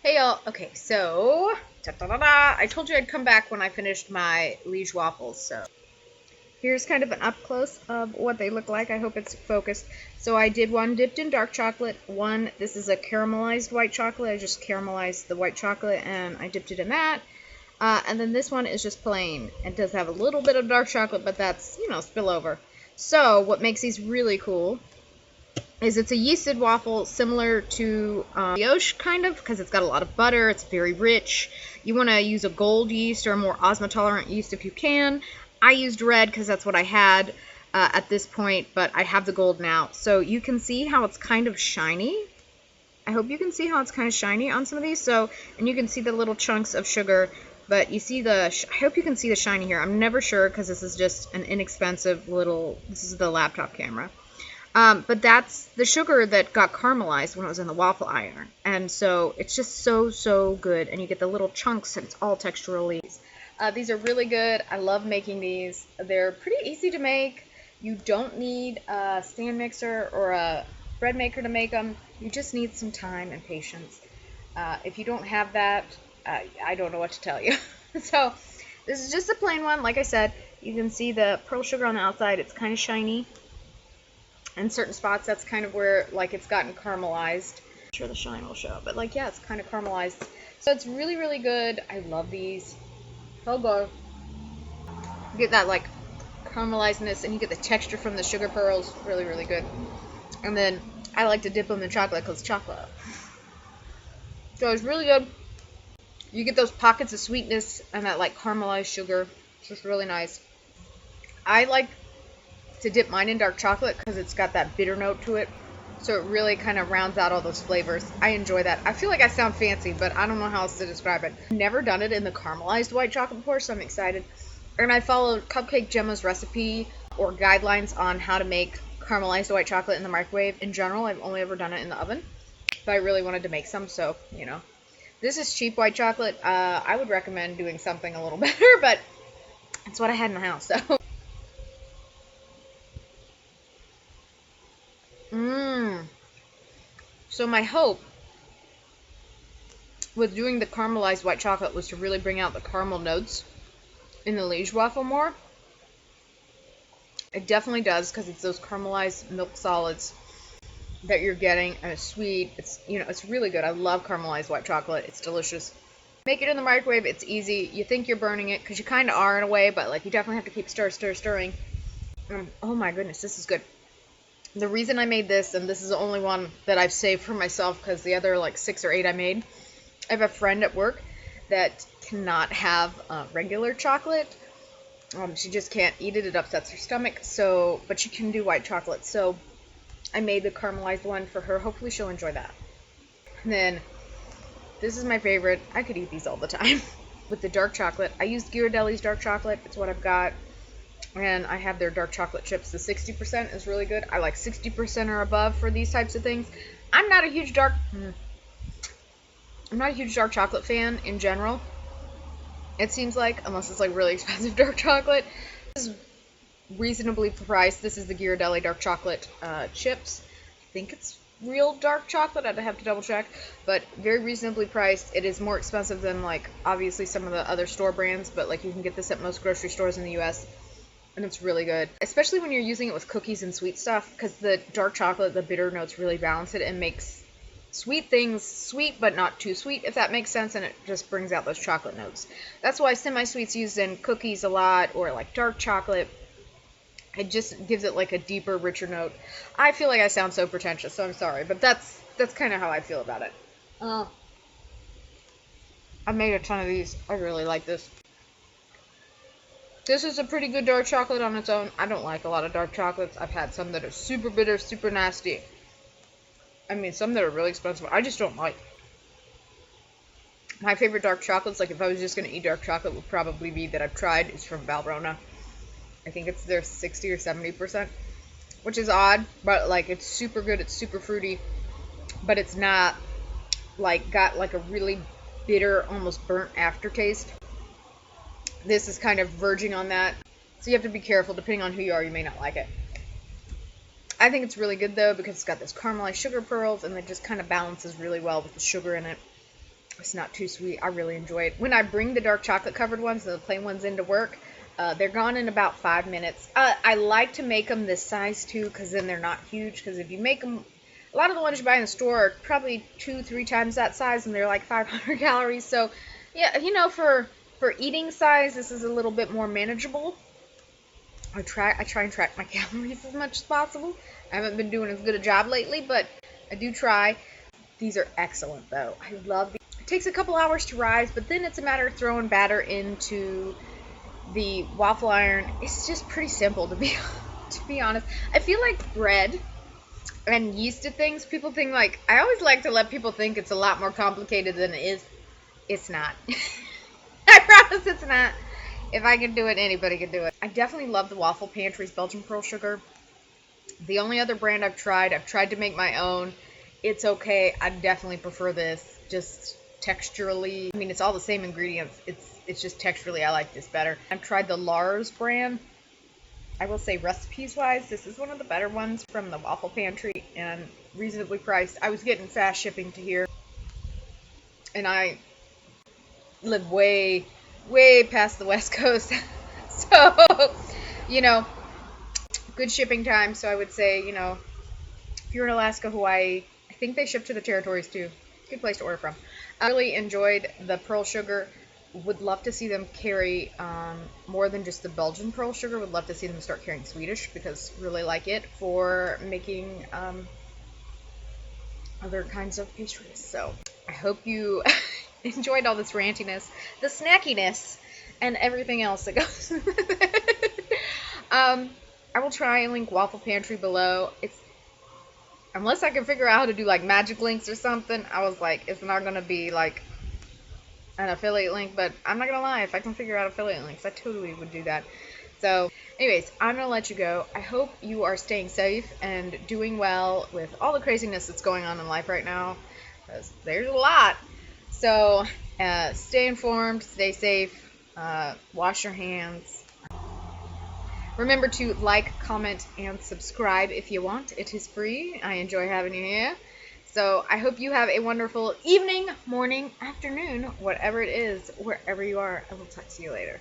Hey y'all, okay, so I told you I'd come back when I finished my Liege waffles, so here's kind of an up close of what they look like. I hope it's focused. So I did one dipped in dark chocolate, one, this is a caramelized white chocolate. I just caramelized the white chocolate and I dipped it in that. And then this one is just plain. It does have a little bit of dark chocolate, but that's, spillover. So what makes these really cool is it's a yeasted waffle similar to brioche kind of, because it's got a lot of butter. It's very rich. You want to use a gold yeast or a more osmotolerant yeast if you can. I used red because that's what I had at this point, but I have the gold now. So you can see how it's kind of shiny. I hope you can see how it's kind of shiny on some of these. So, and you can see the little chunks of sugar, but you see I hope you can see the shiny here. I'm never sure because this is just an inexpensive this is the laptop camera. But that's the sugar that got caramelized when it was in the waffle iron. And so it's just so good. And you get the little chunks and it's all texturally. These are really good. I love making these. They're pretty easy to make. You don't need a stand mixer or a bread maker to make them. You just need some time and patience. If you don't have that, I don't know what to tell you. So this is just a plain one. Like I said, you can see the pearl sugar on the outside. It's kind of shiny. In certain spots, that's kind of where, like, it's gotten caramelized. I'm sure the shine will show, but, like, yeah, it's kind of caramelized. So it's really, really good. I love these. So good. You get that, like, caramelizedness, and you get the texture from the sugar pearls. Really, really good. And then I like to dip them in chocolate because chocolate. So it's really good. You get those pockets of sweetness and that, like, caramelized sugar. It's just really nice. I like to dip mine in dark chocolate because it's got that bitter note to it, so it really kind of rounds out all those flavors. I enjoy that. I feel like I sound fancy, but I don't know how else to describe it. I've never done it in the caramelized white chocolate before, so I'm excited. And I followed Cupcake Gemma's recipe or guidelines on how to make caramelized white chocolate in the microwave. In general, I've only ever done it in the oven, but I really wanted to make some, so this is cheap white chocolate. I would recommend doing something a little better, but it's what I had in the house, so So my hope with doing the caramelized white chocolate was to really bring out the caramel notes in the Liege waffle more. It definitely does because it's those caramelized milk solids that you're getting, and it's sweet. It's really good. I love caramelized white chocolate. It's delicious. Make it in the microwave. It's easy. You think you're burning it because you kind of are in a way, but like you definitely have to keep stirring. Oh my goodness, this is good. The reason I made this, and this is the only one that I've saved for myself because the other like 6 or 8 I made, I have a friend at work that cannot have regular chocolate. She just can't eat it. It upsets her stomach. So, but she can do white chocolate. So I made the caramelized one for her. Hopefully she'll enjoy that. And then this is my favorite. I could eat these all the time. With the dark chocolate, I used Ghirardelli's dark chocolate. It's what I've got. And I have their dark chocolate chips. The 60% is really good. I like 60% or above for these types of things. I'm not a huge dark chocolate fan in general. It seems like, unless it's like really expensive dark chocolate. This is reasonably priced. This is the Ghirardelli dark chocolate chips. I think it's real dark chocolate. I'd have to double check, but very reasonably priced. It is more expensive than like obviously some of the other store brands, but like you can get this at most grocery stores in the US. And it's really good, especially when you're using it with cookies and sweet stuff, because the dark chocolate, the bitter notes really balance it and makes sweet things sweet, but not too sweet, if that makes sense, and it just brings out those chocolate notes. That's why semi-sweet's used in cookies a lot, or like dark chocolate. It just gives it like a deeper, richer note. I feel like I sound so pretentious, so I'm sorry, but that's kind of how I feel about it. I made a ton of these. I really like this. This is a pretty good dark chocolate on its own. I don't like a lot of dark chocolates. I've had some that are super bitter, super nasty. I mean, some that are really expensive. I just don't like. My favorite dark chocolates, like if I was just going to eat dark chocolate, would probably be that I've tried is from Valrhona. I think it's their 60 or 70%, which is odd, but like it's super good. It's super fruity, but it's not like got like a really bitter, almost burnt aftertaste. This is kind of verging on that, so you have to be careful. Depending on who you are, you may not like it. I think it's really good though because it's got those caramelized sugar pearls and it just kind of balances really well with the sugar in it. It's not too sweet. I really enjoy it. When I bring the dark chocolate covered ones, the plain ones, into work, they're gone in about 5 minutes. I like to make them this size too, because then they're not huge. Because if you make them, a lot of the ones you buy in the store are probably 2-3 times that size, and they're like 500 calories. So, yeah, you know, for eating size, this is a little bit more manageable. I try and track my calories as much as possible. I haven't been doing as good a job lately, but I do try. These are excellent, though. I love these. It takes a couple hours to rise, but then it's a matter of throwing batter into the waffle iron. It's just pretty simple, to be honest. I feel like bread and yeasted things, people think like, I always like to let people think it's a lot more complicated than it is. It's not. I promise it's not. If I can do it, anybody can do it. I definitely love the Waffle Pantry's Belgian pearl sugar. The only other brand I've tried to make my own. It's okay. I definitely prefer this. Just texturally. I mean, it's all the same ingredients. It's just texturally, I like this better. I've tried the Lars brand. I will say, recipes-wise, this is one of the better ones from the Waffle Pantry, and reasonably priced. I was getting fast shipping to here, and I live way, way past the West Coast. So, you know, good shipping time. So I would say, you know, if you're in Alaska, Hawaii, I think they ship to the territories too. Good place to order from. I really enjoyed the pearl sugar. Would love to see them carry more than just the Belgian pearl sugar. Would love to see them start carrying Swedish, because really like it for making other kinds of pastries. So I hope you enjoyed all this rantiness, the snackiness, and everything else that goes with it. I will try and link Waffle Pantry below. Unless I can figure out how to do like magic links or something, I was like, it's not going to be like an affiliate link, but I'm not gonna lie, if I can figure out affiliate links, I totally would do that. So anyways, I'm gonna let you go. I hope you are staying safe and doing well with all the craziness that's going on in life right now, because there's a lot. So stay informed, stay safe, wash your hands. Remember to like, comment, and subscribe if you want. It is free. I enjoy having you here. So I hope you have a wonderful evening, morning, afternoon, whatever it is, wherever you are. I will talk to you later.